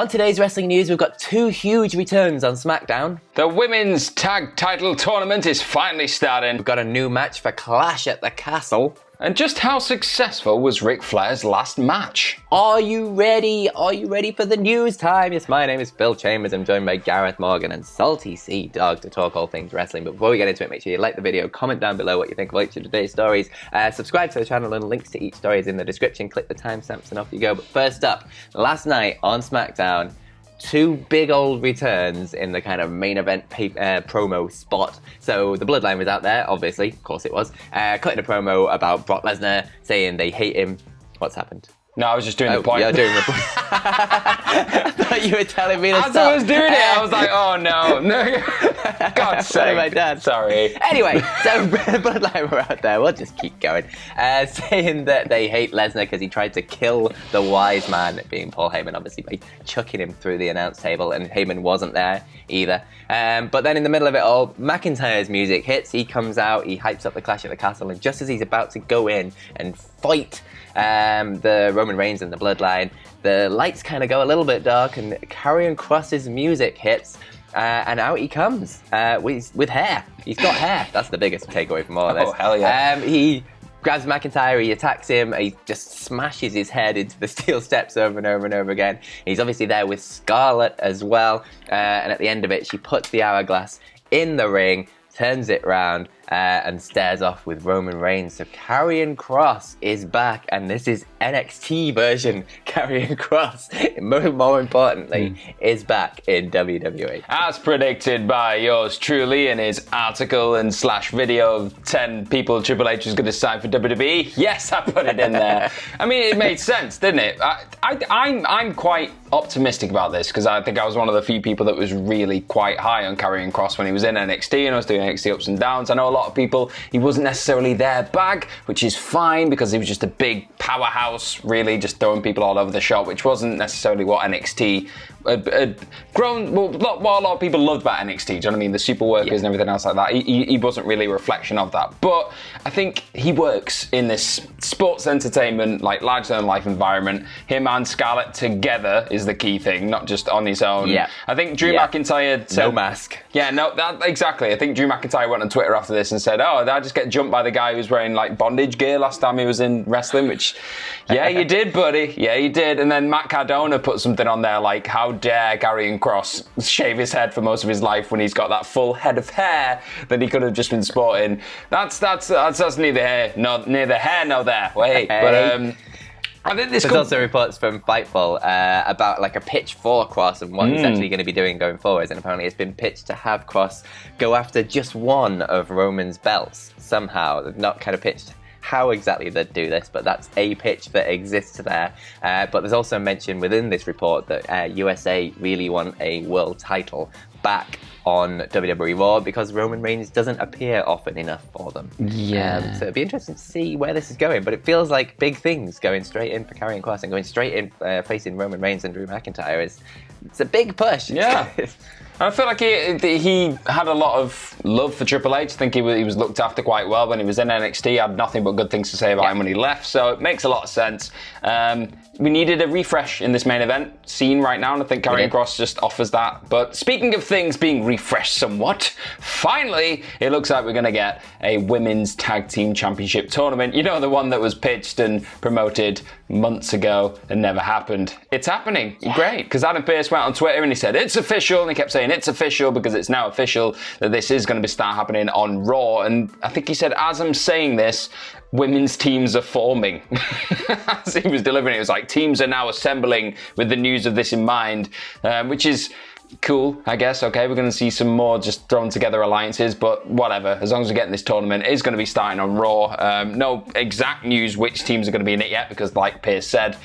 On today's wrestling news, we've got two huge returns on SmackDown. The women's tag title tournament is finally starting. We've got a new match for Clash at the Castle. And just how successful was Ric Flair's last match? Are you ready? Are you ready for the news time? Yes, my name is Phil Chambers. I'm joined by Gareth Morgan and Salty Sea Dog to talk all things wrestling. But before we get into it, make sure you like the video, comment down below what you think of each of today's stories, subscribe to the channel, and links to each story is in the description. Click the timestamps and off you go. But first up, last night on SmackDown, two big old returns in the kind of main event promo spot. So the Bloodline was out there, obviously, of course it was, cutting a promo about Brock Lesnar, saying they hate him. What's happened? No, I was just doing the point. You're doing the point. I thought you were telling me to stop. As I was doing it, I was like, oh no. God's sake. My dad. Sorry. Anyway, so Bloodline were out there. We'll just keep going. Saying that they hate Lesnar because he tried to kill the wise man, being Paul Heyman, obviously, by chucking him through the announce table, and Heyman wasn't there either. But then in the middle of it all, McIntyre's music hits. He comes out, he hypes up the Clash at the Castle, and just as he's about to go in and fight the Roman Reigns and the Bloodline, the lights kind of go a little bit dark, and Karrion Kross's music hits, and out he comes with hair. He's got hair. That's the biggest takeaway from all of this. Oh, hell yeah. He grabs McIntyre, he attacks him, he just smashes his head into the steel steps over and over and over again. He's obviously there with Scarlett as well, and at the end of it, she puts the hourglass in the ring, turns it round, and stares off with Roman Reigns. So Karrion Kross is back, and this is NXT version Karrion Kross, more importantly, is back in WWE. As predicted by yours truly in his article and / video of 10 people Triple H is going to sign for WWE. Yes, I put it in there. I mean, it made sense, didn't it? I'm quite optimistic about this, because I think I was one of the few people that was really quite high on Karrion Kross when he was in NXT, and I was doing NXT ups and downs. I know a lot of people, he wasn't necessarily their bag, which is fine, because he was just a big powerhouse, really just throwing people all over the shop, which wasn't necessarily what NXT had grown, what a lot of people loved about NXT, do you know what I mean? The super workers and everything else like that. He wasn't really a reflection of that. But I think he works in this sports entertainment, like larger than life environment. Him and Scarlett together is the key thing, not just on his own. Yeah. I think Drew McIntyre said, no mask. Yeah, no, exactly. I think Drew McIntyre went on Twitter after this and said, oh, did I just get jumped by the guy who was wearing like bondage gear last time he was in wrestling? Which, yeah, you did, buddy. Yeah, you did. And then Matt Cardona put something on there like, how dare Karrion Kross shave his head for most of his life when he's got that full head of hair that he could have just been sporting. That's neither here nor there. Wait, but I think There's also reports from Fightful about like a pitch for Kross and what he's actually going to be doing going forwards, and apparently it's been pitched to have Kross go after just one of Roman's belts somehow. They've not kind of pitched how exactly they'd do this, but that's a pitch that exists there. But there's also mention within this report that USA really want a world title back on WWE Raw because Roman Reigns doesn't appear often enough for them. Yeah. So it'd be interesting to see where this is going, but it feels like big things going straight in for Karrion Kross and going straight in facing Roman Reigns and Drew McIntyre it's a big push. Yeah. I feel like he had a lot of love for Triple H. I think he was looked after quite well when he was in NXT. He had nothing but good things to say about him when he left, so it makes a lot of sense. We needed a refresh in this main event scene right now, and I think Karrion Kross just offers that. But speaking of things being refreshed somewhat, finally, it looks like we're going to get a Women's Tag Team Championship tournament. You know, the one that was pitched and promoted months ago and never happened. It's happening. Yeah. Great. Because Adam Pearce went on Twitter and he said, it's official, and he kept saying it's official because it's now official that this is going to start happening on Raw. And I think he said, as I'm saying this, women's teams are forming. As he was delivering it, it was like, teams are now assembling with the news of this in mind, which is cool, I guess. Okay, we're going to see some more just thrown together alliances, but whatever. As long as we're getting this tournament, it is going to be starting on Raw. No exact news which teams are going to be in it yet, because like Pierce said,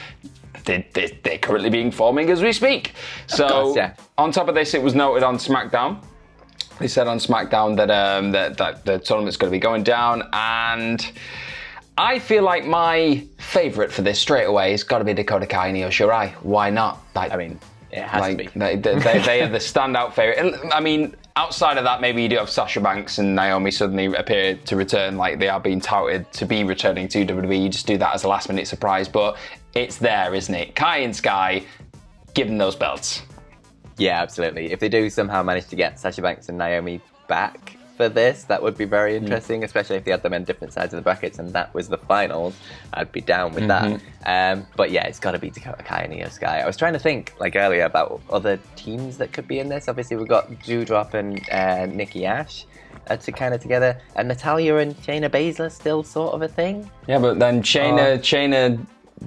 they're currently being forming as we speak. So on top of this, it was noted on SmackDown. They said on SmackDown that the tournament's going to be going down, and I feel like my favourite for this straight away has got to be Dakota Kai and Io Shirai. Why not? Like, I mean, it has to be. They are the standout favourite. And I mean, outside of that, maybe you do have Sasha Banks and Naomi suddenly appear to return, like they are being touted to be returning to WWE. You just do that as a last minute surprise, but it's there, isn't it? Kai and Sky, given those belts. Yeah, absolutely. If they do somehow manage to get Sasha Banks and Naomi back for this, that would be very interesting, especially if they had them in different sides of the brackets and that was the finals. I'd be down with that. But yeah, it's got to be Dakota Kai and Io Sky. I was trying to think, like earlier, about other teams that could be in this. Obviously, we've got Doudrop and Nikki Ash to kind of together, and Natalya and Shayna Baszler still sort of a thing. Yeah, but then Shayna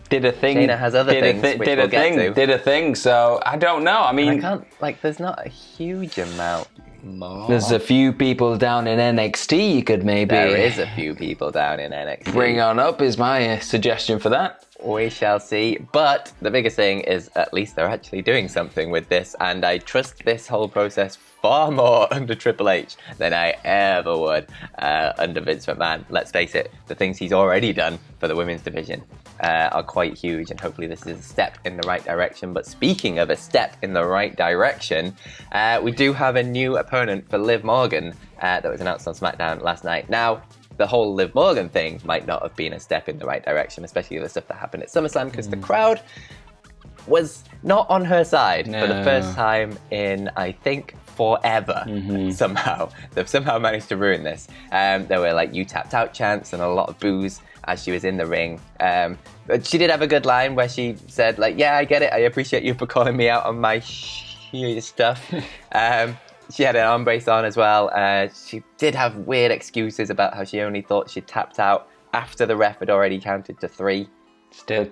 did a thing. Shayna has other things, which we'll get to. Did a thing, so I don't know. I mean, and I can't, like, there's not a huge amount more. There's a few people down in NXT you could maybe... There is a few people down in NXT. Bring on up is my suggestion for that. We shall see. But the biggest thing is at least they're actually doing something with this, and I trust this whole process far more under Triple H than I ever would under Vince McMahon. Let's face it, the things he's already done for the women's division are quite huge, and hopefully this is a step in the right direction. But speaking of a step in the right direction, we do have a new opponent for Liv Morgan that was announced on SmackDown last night. Now, the whole Liv Morgan thing might not have been a step in the right direction, especially the stuff that happened at SummerSlam, because the crowd was not on her side for the first time in, I think, forever. Somehow they've managed to ruin this. There were like "you tapped out" chants and a lot of boos as she was in the ring. But she did have a good line where she said, like, "Yeah, I get it. I appreciate you for calling me out on my stuff." She had an arm brace on as well. She did have weird excuses about how she only thought she'd tapped out after the ref had already counted to 3. Still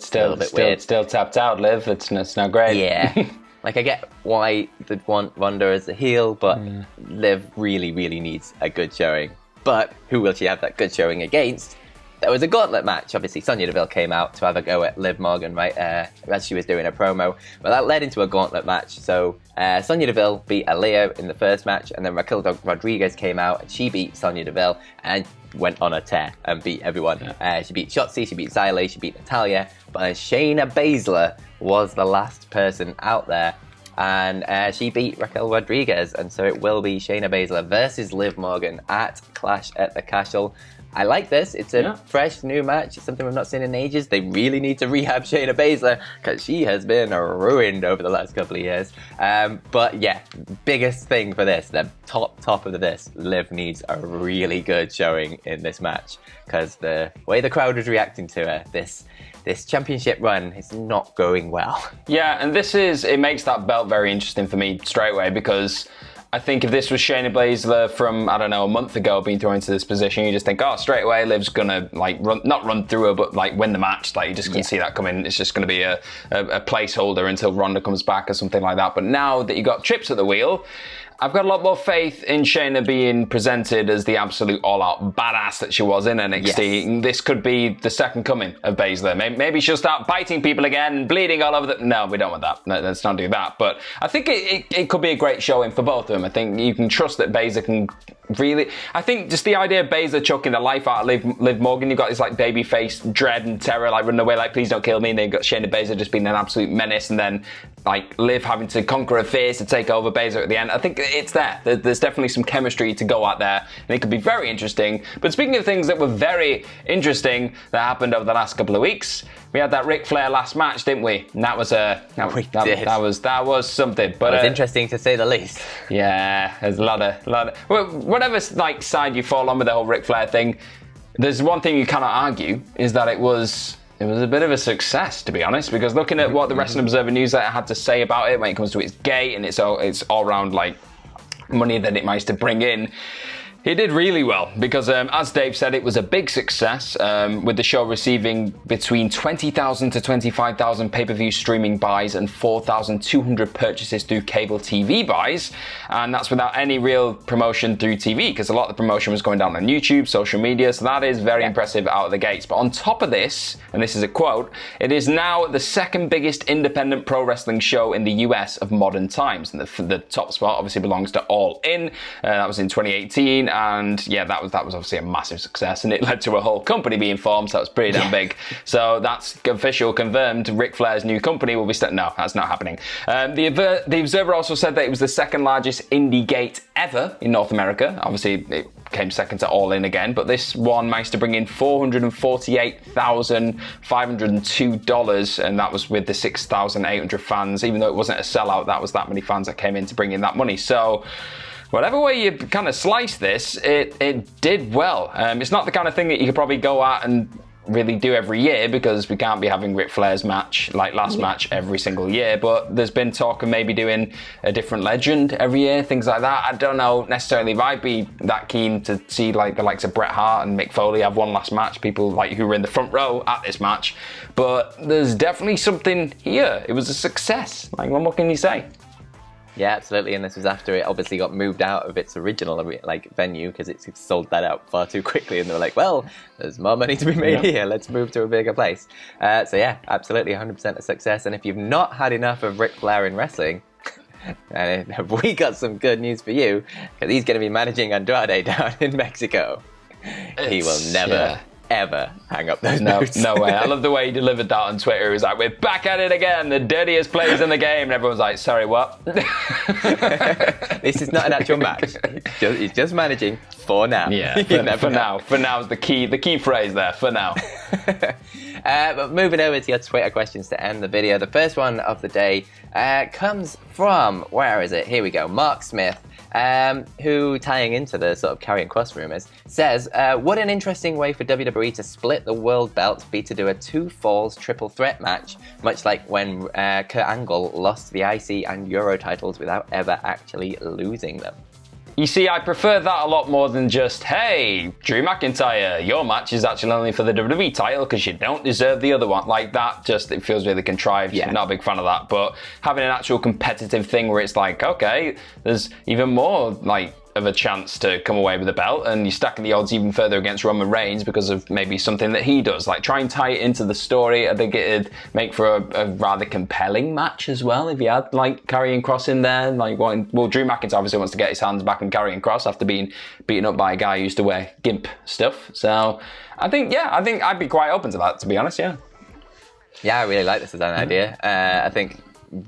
tapped out, Liv. It's not great. Yeah. Like, I get why they'd want Ronda as a heel, but Liv really, really needs a good showing. But who will she have that good showing against? There was a gauntlet match. Obviously, Sonya Deville came out to have a go at Liv Morgan, right, as she was doing a promo. But that led into a gauntlet match. So Sonya Deville beat Aaliyah in the first match, and then Raquel Rodriguez came out, and she beat Sonya Deville and went on a tear and beat everyone. She beat Shotzi, she beat Xylee, she beat Natalya, but Shayna Baszler was the last person out there. And she beat Raquel Rodriguez, and so it will be Shayna Baszler versus Liv Morgan at Clash at the Castle. I like this. It's a fresh new match. It's something we've not seen in ages. They really need to rehab Shayna Baszler because she has been ruined over the last couple of years. But yeah, biggest thing for this, the top of this, Liv needs a really good showing in this match because the way the crowd was reacting to her, this championship run is not going well. Yeah, and it makes that belt very interesting for me straight away, because I think if this was Shayna Baszler from, I don't know, a month ago being thrown into this position, you just think, oh, straight away Liv's gonna not run through her, but like win the match. Like, you just can see that coming. It's just gonna be a placeholder until Ronda comes back or something like that. But now that you got Trips at the wheel, I've got a lot more faith in Shayna being presented as the absolute all-out badass that she was in NXT. Yes. This could be the second coming of Baszler. Maybe she'll start biting people again, bleeding all over No, we don't want that. No, let's not do that. But I think it could be a great showing for both of them. I think you can trust that Baszler can really... I think just the idea of Baszler chucking the life out of Liv Morgan, you've got this like baby face dread and terror, like running away like, please don't kill me, and then you've got Shayna Baszler just being an absolute menace, and then like Liv having to conquer her fears to take over Baszler at the end. I think it's there. There's definitely some chemistry to go out there, and it could be very interesting. But speaking of things that were very interesting that happened over the last couple of weeks, we had that Ric Flair last match, didn't we? And that was that was something. But it was interesting to say the least. Yeah, there's a lot of whatever like side you fall on with the whole Ric Flair thing. There's one thing you cannot argue is that it was a bit of a success, to be honest, because looking at what the Wrestling Observer newsletter had to say about it when it comes to its gate and it's all around like money that it managed to bring in, it did really well because, as Dave said, it was a big success, with the show receiving between 20,000 to 25,000 pay-per-view streaming buys and 4,200 purchases through cable TV buys, and that's without any real promotion through TV, because a lot of the promotion was going down on YouTube, social media, so that is very impressive out of the gates. But on top of this, and this is a quote, it is now the second biggest independent pro wrestling show in the US of modern times, and the top spot obviously belongs to All In. That was in 2018. And yeah, that was obviously a massive success, and it led to a whole company being formed, so that was pretty damn big. So that's official, confirmed. Ric Flair's new company will be no, that's not happening. The Observer also said that it was the second largest indie gate ever in North America. Obviously, it came second to All In again, but this one managed to bring in $448,502, and that was with the 6,800 fans. Even though it wasn't a sellout, that was that many fans that came in to bring in that money. So whatever way you kind of slice this, it did well. It's not the kind of thing that you could probably go out and really do every year, because we can't be having Ric Flair's match, like last match, every single year. But there's been talk of maybe doing a different legend every year, things like that. I don't know necessarily if I'd be that keen to see like the likes of Bret Hart and Mick Foley have one last match, people like who were in the front row at this match. But there's definitely something here. It was a success. Like, what can you say? Yeah, absolutely, and this was after it obviously got moved out of its original venue, because it sold that out far too quickly, and they were like, well, there's more money to be made here, let's move to a bigger place. So yeah, absolutely 100% a success, and if you've not had enough of Ric Flair in wrestling, have we got some good news for you, because he's going to be managing Andrade down in Mexico. He will never... ever hang up those notes. No way. I love the way he delivered that on Twitter. He was like, we're back at it again, the dirtiest players in the game. And everyone's like, sorry, what? This is not an actual match. He's just managing for now. Yeah, for now. For now is the key phrase there, for now. But moving over to your Twitter questions to end the video. The first one of the day comes from, where is it? Here we go. Mark Smith. Who, tying into the sort of Karrion Kross rumours, says, what an interesting way for WWE to split the world belt be to do a 2 falls triple threat match, much like when Kurt Angle lost the IC and Euro titles without ever actually losing them. You see, I prefer that a lot more than just, hey, Drew McIntyre, your match is actually only for the WWE title because you don't deserve the other one. Like that, it feels really contrived. Yeah. Not a big fan of that. But having an actual competitive thing where it's like, okay, there's even more like of a chance to come away with the belt, and you're stacking the odds even further against Roman Reigns because of maybe something that he does. Like, try and tie it into the story. I think it'd make for a rather compelling match as well if you had like Karrion Kross in there. Like, well, Drew McIntyre obviously wants to get his hands back on Karrion Kross after being beaten up by a guy who used to wear gimp stuff. So I think I'd be quite open to that, to be honest. Yeah, I really like this as an idea. I think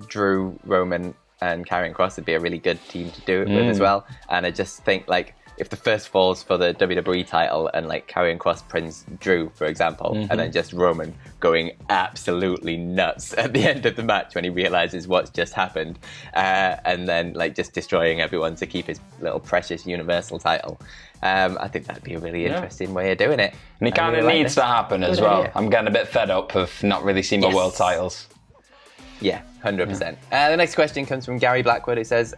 Drew, Roman and Karrion Kross would be a really good team to do it with as well. And I just think, like, if the first falls for the WWE title and, like, Karrion Kross pins Drew, for example, and then just Roman going absolutely nuts at the end of the match when he realizes what's just happened, and then, like, just destroying everyone to keep his little precious Universal title. I think that'd be a really interesting way of doing it. And it kind of needs to happen as well. Idea. I'm getting a bit fed up of not really seeing my world titles. Yeah, 100%. The next question comes from Gary Blackwood, who says,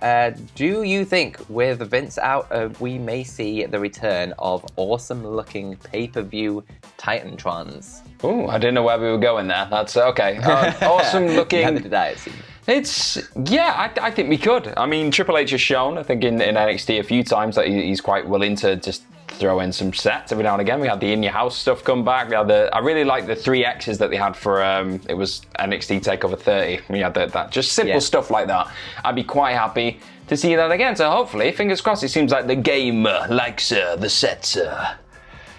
do you think with Vince out, we may see the return of awesome-looking pay-per-view Titantrons? Oh, I didn't know where we were going there. That's okay. Awesome-looking... Neither did I, it seems. I think we could. I mean, Triple H has shown, I think, in NXT a few times that he's quite willing to just throw in some sets every now and again. We had the In Your House stuff come back. I really like the 3Xs that they had for, it was NXT TakeOver 30. We had that just simple stuff like that. I'd be quite happy to see that again. So hopefully, fingers crossed, it seems like the game likes the sets.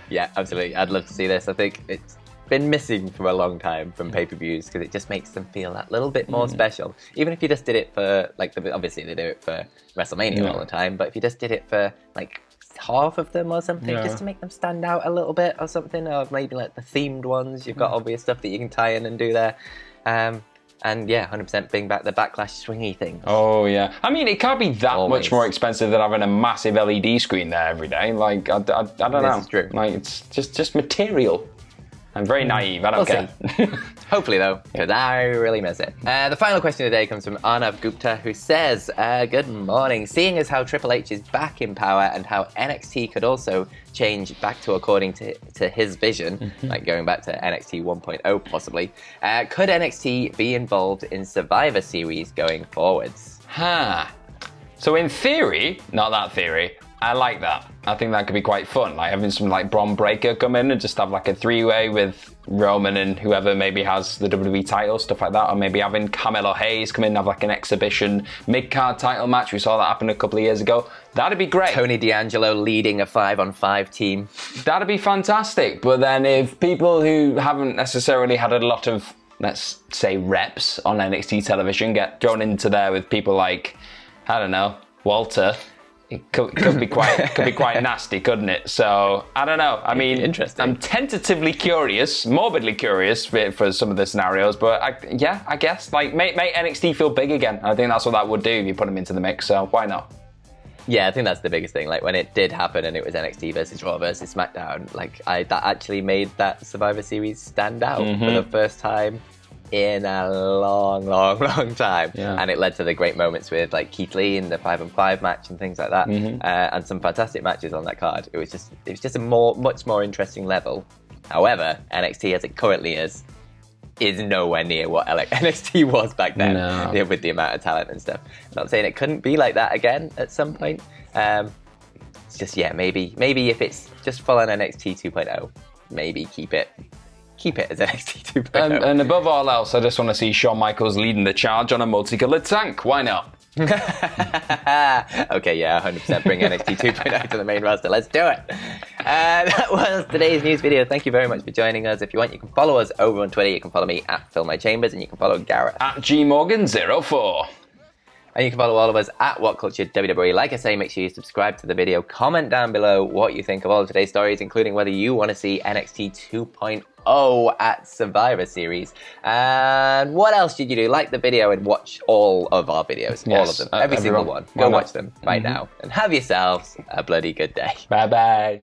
Yeah, absolutely. I'd love to see this. I think it's been missing for a long time from pay-per-views because it just makes them feel that little bit more special. Even if you just did it for, like, obviously they do it for WrestleMania all the time, but if you just did it for, like, half of them or something, just to make them stand out a little bit or something, or maybe like the themed ones, you've got obvious stuff that you can tie in and do there. And yeah, 100% bring back the Backlash swingy thing. Oh yeah, I mean, it can't be that much more expensive than having a massive LED screen there every day. Like, I don't know. This is true. Like, it's just material. I'm very naive, I don't care. Hopefully though, because I really miss it. The final question of the day comes from Arnav Gupta, who says, good morning. Seeing as how Triple H is back in power and how NXT could also change back to according to his vision, like going back to NXT 1.0 possibly, could NXT be involved in Survivor Series going forwards? So in theory, not that theory, I like that. I think that could be quite fun, like having some like Bron Breakker come in and just have like a 3-way with Roman and whoever maybe has the WWE title, stuff like that, or maybe having Carmelo Hayes come in and have like an exhibition mid-card title match. We saw that happen a couple of years ago. That'd be great. Tony D'Angelo leading a 5-on-5 team. That'd be fantastic. But then if people who haven't necessarily had a lot of, let's say, reps on NXT television get thrown into there with people like, I don't know, Walter, It could be quite nasty, couldn't it? So I don't know. I mean, interesting. I'm tentatively curious, morbidly curious for some of the scenarios, but I guess like make NXT feel big again. I think that's what that would do if you put them into the mix. So why not? Yeah, I think that's the biggest thing. Like when it did happen and it was NXT versus Raw versus SmackDown, like that actually made that Survivor Series stand out for the first time in a long time. Yeah. And it led to the great moments with like Keith Lee in the 5-on-5 match and things like that, and some fantastic matches on that card. It was just a much more interesting level. However, NXT as it currently is nowhere near what NXT was back then, with the amount of talent and stuff. I'm not saying it couldn't be like that again at some point. It's just maybe if it's just full on NXT 2.0, maybe keep it as NXT 2.0. And above all else, I just want to see Shawn Michaels leading the charge on a multicolored tank. Why not? Okay, 100% bring NXT 2.0 to the main roster. Let's do it. That was today's news video. Thank you very much for joining us. If you want, you can follow us over on Twitter. You can follow me at PhilMyChambers, and you can follow Garrett at GMorgan04. And you can follow all of us at WhatCulture WWE. Like I say, make sure you subscribe to the video. Comment down below what you think of all of today's stories, including whether you want to see NXT 2.0 at Survivor Series. And what else did you do? Like the video and watch all of our videos. Yes, all of them. Every single one. Go watch them right now. And have yourselves a bloody good day. Bye-bye.